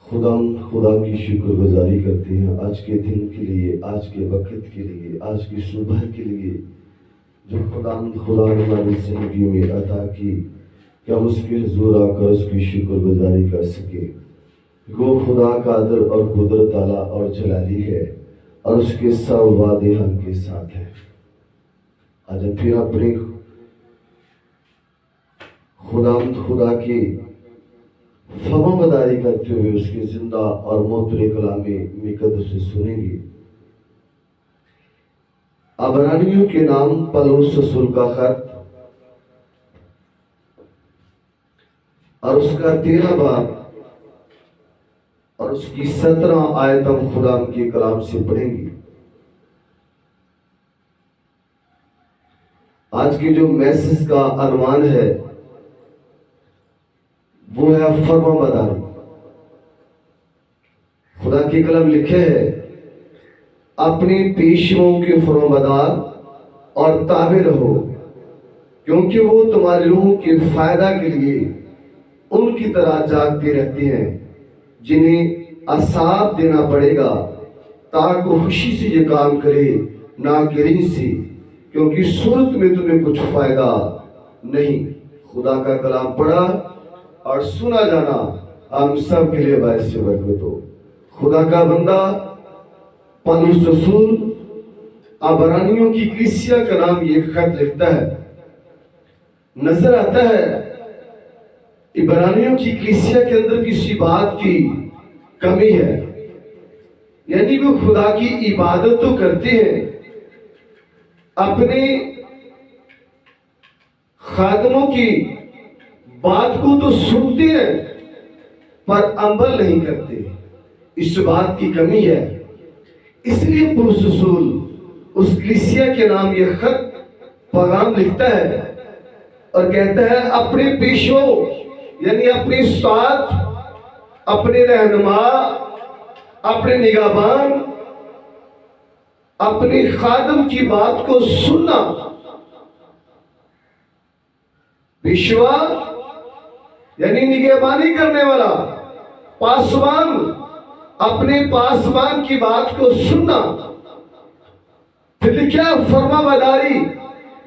خدا کی شکر گزاری کرتے ہیں آج کے دن کے لیے، آج کے وقت کے لیے، آج کی صبح کے لیے جو خدا نے ہماری زندگی میں عطا کی کہ ہم اس کے حضور آ کر اس کی شکر گزاری کر سکیں۔ وہ خدا قادر اور قدرت اعلیٰ اور جلالی ہے اور اس کے سب وعدے ہم کے ساتھ ہیں۔ آج ہم پھر اپنے خدا کی فرمان برداری کرتے ہوئے اس کے زندہ اور معطر کلام مقدس سے سنیں گے۔ عبرانیوں کے نام پولس رسول کا خط اور اس کا 13 باب اور اس کی 17 آیت ہم خدا کے کلام سے پڑھیں گے۔ آج کے جو میسج کا عنوان ہے وہ ہے فرمان برداری۔ خدا کے کلام لکھے ہے اپنے پیشواؤں کے فرمان بردار اور تابع رہو، کیونکہ وہ تمہاری روح کے فائدہ کے لیے ان کی طرح جاگتے رہتے ہیں جنہیں عذاب دینا پڑے گا، تاکہ خوشی سے یہ کام کرے نہ گرین سے، کیونکہ صورت میں تمہیں کچھ فائدہ نہیں۔ خدا کا کلام پڑھا اور سنا جانا ہم سب کے لیے باعث برکت ہو۔ خدا کا بندہ پولس رسول عبرانیوں کی کلیسیا کا نام یہ خط لکھتا ہے۔ نظر آتا ہے عبرانیوں کی کلیسیا کے اندر کسی بات کی کمی ہے، یعنی وہ خدا کی عبادت تو کرتے ہیں، اپنے خادموں کی بات کو تو سنتے ہیں پر عمل نہیں کرتے۔ اس بات کی کمی ہے، اس لیے پولس رسول اس کلیسیا کے نام یہ خط پیغام لکھتا ہے اور کہتا ہے اپنے پیشوا یعنی اپنے استاد، اپنے رہنما، اپنے نگہبان، اپنے خادم کی بات کو سننا۔ پیشوا یعنی نگہبانی کرنے والا، پاسبان اپنے پاسبان کی بات کو سننا۔ پھر لکھا فرما برداری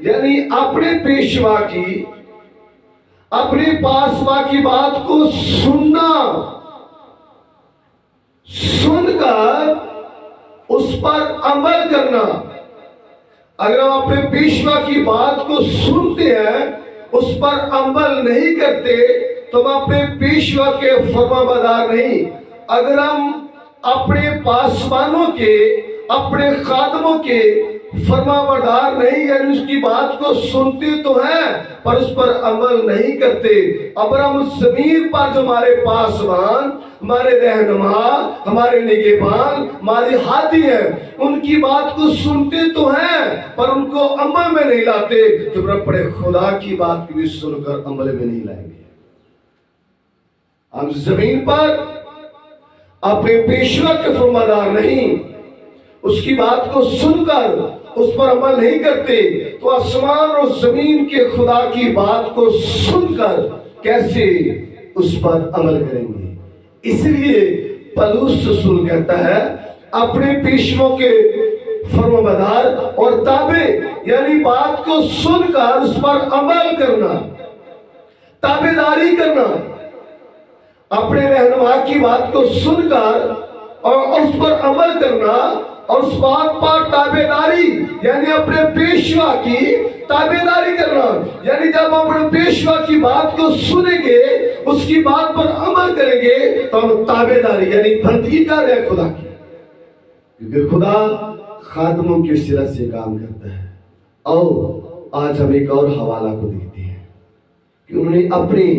یعنی اپنے پیشوا کی، اپنے پاسبا کی بات کو سننا، سن کر اس پر عمل کرنا۔ اگر ہم اپنے پیشوا کی بات کو سنتے ہیں اس پر عمل نہیں کرتے تو ہم اپنے پیشوا کے فرما بردار نہیں۔ اگر ہم اپنے پاسبانوں کے، اپنے خادموں کے فرما بردار نہیں، یعنی اس کی بات کو سنتے تو ہیں پر اس پر عمل نہیں کرتے۔ ابراہیم زمین پر جو ہمارے پاسبان، ہمارے رہنما، ہمارے نگہبان، ہمارے ہادی ہیں، ان کی بات کو سنتے تو ہیں پر ان کو عمل میں نہیں لاتے، تو اپنے خدا کی بات بھی سن کر عمل میں نہیں لائیں گے۔ ہم زمین پر اپنے پیشوا کے فرمانبردار نہیں، اس کی بات کو سن کر اس پر عمل نہیں کرتے تو آسمان اور زمین کے خدا کی بات کو سن کر کیسے اس پر عمل کریں گے؟ اس لیے پولس رسول کہتا ہے اپنے پیشواؤں کے فرمانبردار اور تابع یعنی بات کو سن کر اس پر عمل کرنا، تابع داری کرنا، اپنے رہنما کی بات کو سن کر اور اس پر عمل کرنا، اور اس بات پر تابع داری یعنی اپنے پیشوا کی تابع داری کرنا۔ یعنی جب ہم اپنے پیشوا کی بات کو سنیں گے، اس کی بات پر عمل کریں گے تو ہم تابع داری یعنی بندگی کر رہے ہیں خدا کی، کیونکہ خدا خادموں کے سرہ سے کام کرتا ہے۔ اور آج ہم ایک اور حوالہ کو دیکھتے ہیں کہ انہوں نے اپنے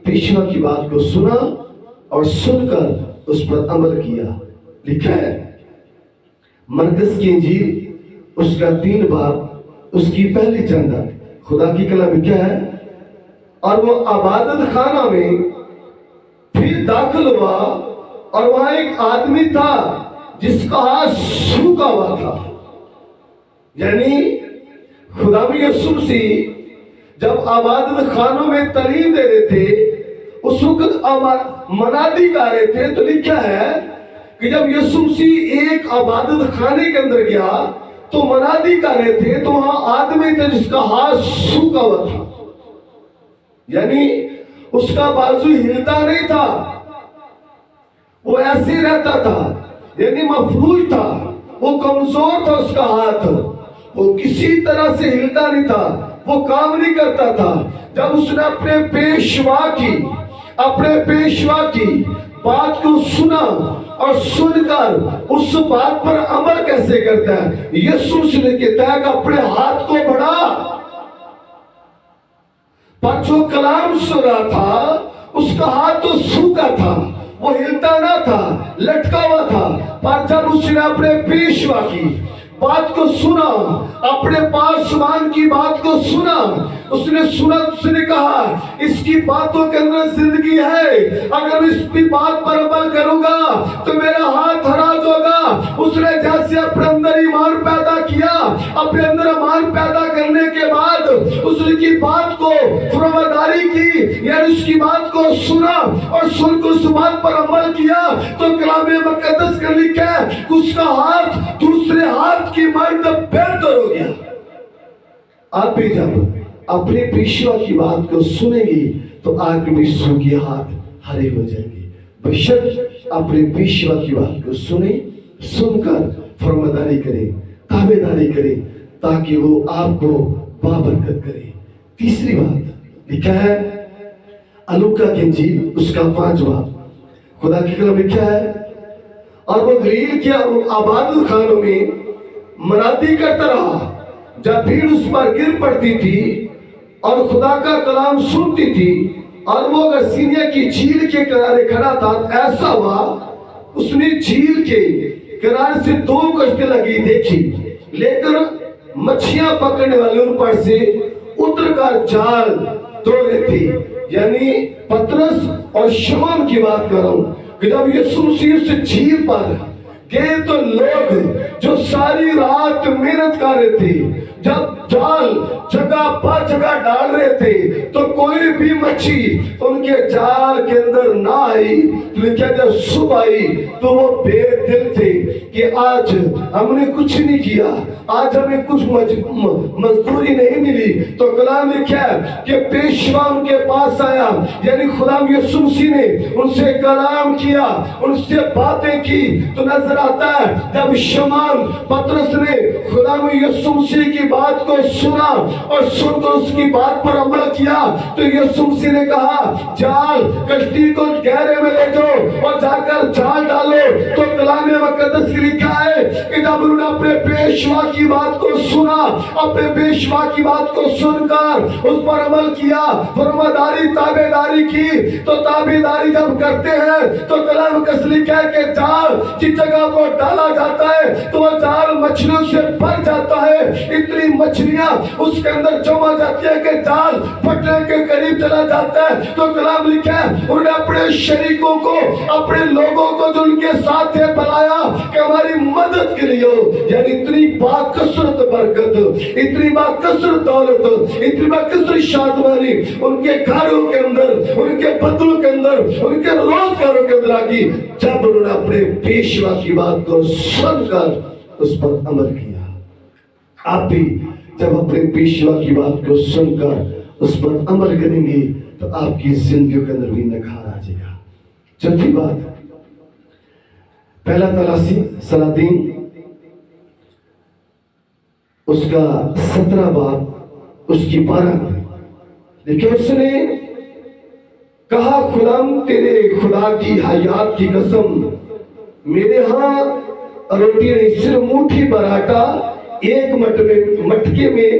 پیشوا کی بات کو سنا اور سن کر اس پر عمل کیا۔ لکھا ہے مرکز کی انجیل اس کا 3 باب اس کی پہلی چند خدا کی کلام کیا ہے، اور وہ عبادت خانہ میں پھر داخل ہوا اور وہاں ایک آدمی تھا جس کا ہاتھ سوکھا ہوا تھا۔ یعنی خدا یسوع مسیح جب عبادت خانوں میں تعلیم دے رہے تھے، اس وقت منادی گا رہے تھے، تو لکھا ہے کہ جب یسوع مسیح ایک عبادت خانے کے اندر گیا تو منادی کر رہے تھے، تو وہاں آدمی تھا جس کا ہاتھ سوکھا ہوا تھا، یعنی اس کا بازو ہلتا نہیں تھا، وہ ایسے ہی رہتا تھا، یعنی مفلوج تھا، وہ کمزور تھا، اس کا ہاتھ وہ کسی طرح سے ہلتا نہیں تھا، وہ کام نہیں کرتا تھا۔ جب اس نے اپنے پیشوا کی بات کو سنا اور سن کر اس بات پر عمل کیسے کرتا ہے، یسوع نے کہتا ہے کہ اپنے ہاتھ کو بڑھا، پر جو کلام سن رہا تھا اس کا ہاتھ تو سوکھا تھا، وہ ہلتا نہ تھا، لٹکا ہوا تھا۔ پر جب اس نے اپنے پیشوا کی بات کو سنا، اپنے پاسبان کی بات کو سنا، اس نے کہا اس کی باتوں کے اندر زندگی ہے، اگر اس کی بات پر عمل کروں گا تو میرا ہاتھ ہراج ہوگا۔ اس نے جیسے اپنے اندر ایمان پیدا کیا، اپنے اندر ایمان پیدا کرنے کے بعد اس کی بات کو فرمانبرداری کی، یعنی اس کی بات کو سنا اور سن کو اس بات پر عمل کیا، تو کلام مقدس کا لکھا ہے اس کا ہاتھ دوسرے ہاتھ کی مانند بہتر ہو گیا۔ آپ بھی جب اپنے پیشوا کی بات کو سنیں گے تو آپ کے پیشوا کے ہاتھ ہرے ہو جائیں گے۔ بشک اپنے پیشوا کی بات کو سنیں، سن کر فرمانبرداری کریں، تابعداری کریں، تاکہ وہ آپ کو بابرکت کرے۔ تیسری بات لکھا ہے لوکا کی انجیل اس کا 5 باب، خدا کی کلام لکھا ہے اور وہ گلیل کے عبادت خانوں میں منادی کرتا رہا، جب بھیڑ اس پر گر پڑتی تھی اور خدا کا کلام سنتی تھی، اور وہ گسینیا کی جھیل کے کنارے کھڑا تھا۔ ایسا ہوا اس نے جھیل کے کنارے سے 2 کشتیاں لگی دیکھی، لیکن مچھیاں پکڑنے والے ان پر سے اتر کر جال توڑ رہے تھے۔ یعنی پترس اور شمعون کی بات کر رہا ہوں کہ جب یسوع مسیح سے جھیل پر گئے تو لوگ جو ساری رات محنت کر رہے تھے، جب جال جگہ پر جگہ ڈال رہے تھے تو کوئی بھی مچھی ان کے جال کے اندر نہ آئی۔ لیکن جب صبح آئی تو وہ بے دل تھے کہ آج ہم نے کچھ نہیں کیا، آج ہمیں کچھ مزدوری نہیں ملی۔ تو کلام لکھا ہے کہ پیشوا ان کے پاس آیا، یعنی خدا یسوع مسیح نے ان سے کلام کیا، ان سے باتیں کی۔ تو نظر آتا ہے جب شمعون پترس نے خدا یسوع مسیح کی بات کو سنا اور سن کر اس کی بات پر عمل کیا، تو یسوع مسیح نے کہا جال کشتی کو گہرے میں لے جاؤ اور جا کر جال ڈالو۔ تو کلام مقدس کی لکھا ہے کہ جب انہوں نے اپنے پیشوا کی بات کو سنا، اپنے پیشوا کی بات کو سن کر اس پر عمل کیا، فرمانبرداری تابعداری کی، تو تابعداری جب کرتے ہیں تو کلام مقدس لکھا ہے کہ جال جس جگہ کو ڈالا جاتا ہے تو وہ جال مچھلیوں سے بھر جاتا ہے۔ اتنی مچھلیاں اس کے اندر جمع جاتی ہے کہ جال پھٹنے کے قریب چلا جاتا ہے۔ تو کلام لکھا ہے انہوں نے اپنے شریکوں کو، اپنے لوگوں کو جو ان کے ساتھ تھے بلایا کہ ہماری مدد کے لیے ہو۔ یعنی اتنی باکثرت برکت، اتنی باکثرت دولت، اتنی باکثرت شادمانی ان کے گھروں کے اندر، ان کے بدلوں کے اندر، ان کے روزگاروں کے اندر آگی، جب انہوں نے اپنے پیشوا کی بات کو سن کر اس پر عمل کیا۔ آپ بھی جب اپنے پیشوا کی بات کو سن کر اس پر عمل کریں گے تو آپ کی زندگیوں کے اندر بھی نکھار آ جائے گا۔ چوتھی بات، پہلا تلاسی سلاطین اس کا 17 باب اس کی 12، لیکن اس نے کہا خدا تیرے خدا کی حیات کی قسم، میرے ہاں روٹی نہیں، صرف مٹھی بھر آٹا ایک مٹکے میں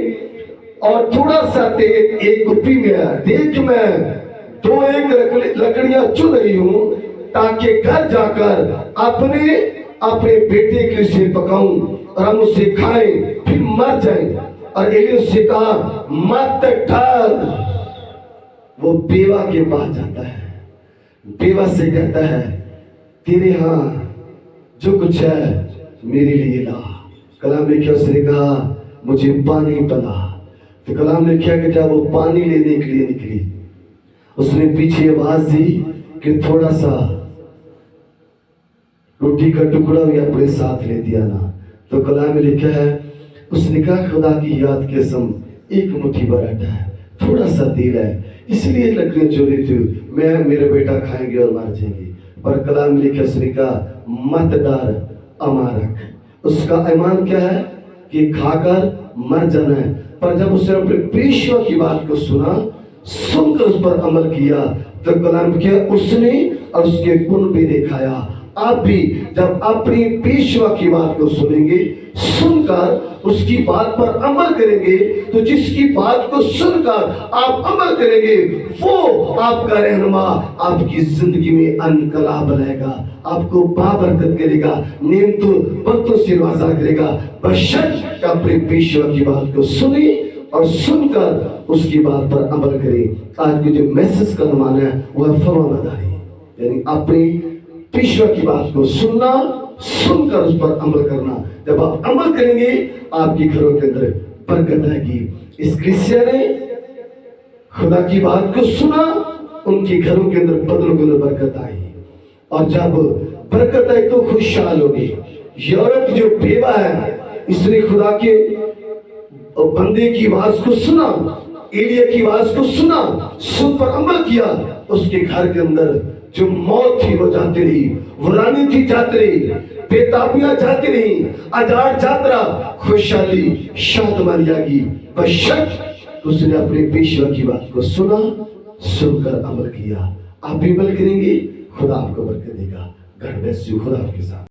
اور تھوڑا سا تیل ایک کپی میں ہے۔ دیکھ میں 2 لکڑیاں چن رہی ہوں تاکہ گھر جا کر اپنے بیٹے کے لیے پکاؤں اور ہم اسے کھائیں پھر مر جائیں۔ اور ایلیو سے کہا مت ڈر۔ وہ بیوہ کے پاس جاتا ہے، بیوہ سے کہتا ہے تیرے ہاں جو کچھ ہے میرے لیے لا۔ کلام لکھا اس نے کہا مجھے پانی پلا۔ تو کلام لکھا کہ جب وہ پانی لینے کے لیے نکلی اس نے پیچھے آواز دی کہ تھوڑا سا روٹی کا ٹکڑا بھی اپنے ساتھ لے دیا نا. تو کلام میں لکھا ہے اس نے کہا خدا کی یاد کے سم ایک مٹھی بھر آٹا ہے, تھوڑا سا تیل ہے, اس لیے لکڑیاں چوری تھی, میں میرے بیٹا کھائیں گے اور مر جائیں گے. پر کلام میں لکھا اس نے کہا مت ڈر امان رکھ. اس کا ایمان کیا ہے کہ کھا کر مر جانا ہے. پر جب اس نے اپنے پیشوا کی بات کو سنا, سن کر اس پر عمل کیا, تو کلام کیا اس نے اور اس کے گن بھی دکھایا. آپ بھی جب اپنی پیشوا کی بات کو سنیں گے, سن کر اس کی بات پر عمل کریں گے, تو جس کی بات کو سن کر آپ عمل کریں گے وہ آپ کا رہنما آپ کی زندگی میں انقلاب لائے گا, آپ کو بابرکت کرے گا, نعمتوں برکتوں سے نوازا کرے گا, بشرط اپنے پیشوا کی بات کو سنیں اور سن کر اس کی بات پر عمل کریں. آج کے جو میسج کا زمانہ ہے وہ ہے فرمانبرداری, یعنی اپنی پیشوا کی بات کو سننا, سن کر اس پر عمل کرنا. جب آپ عمل کریں گے آپ کے گھروں کے اندر برکت آئے گی. اس کلیسیا نے خدا کی بات کو سنا, ان کے گھروں کے اندر بدلوں کے اندر برکت آئی, اور جب برکت آئی تو خوشحال ہوگی. یورپ جو بیوہ ہے اس نے خدا کے بندے کی آواز کو سنا, ایلیا کی آواز کو سنا, سن پر عمل کیا, اس کے گھر کے اندر جو موت تھی وہ جاتی رہی, ورانی تھی جاتی رہی, بیتابیاں جاتی رہی, اجاڑ جاتا رہا, خوشحالی شادمانی آگی, بشرط اس نے اپنے پیشوا کی بات کو سنا, سن کر عمل کیا. آپ بھی عمل کریں گے, خدا آپ کو برکت دے گا. God bless you. خدا آپ کے ساتھ.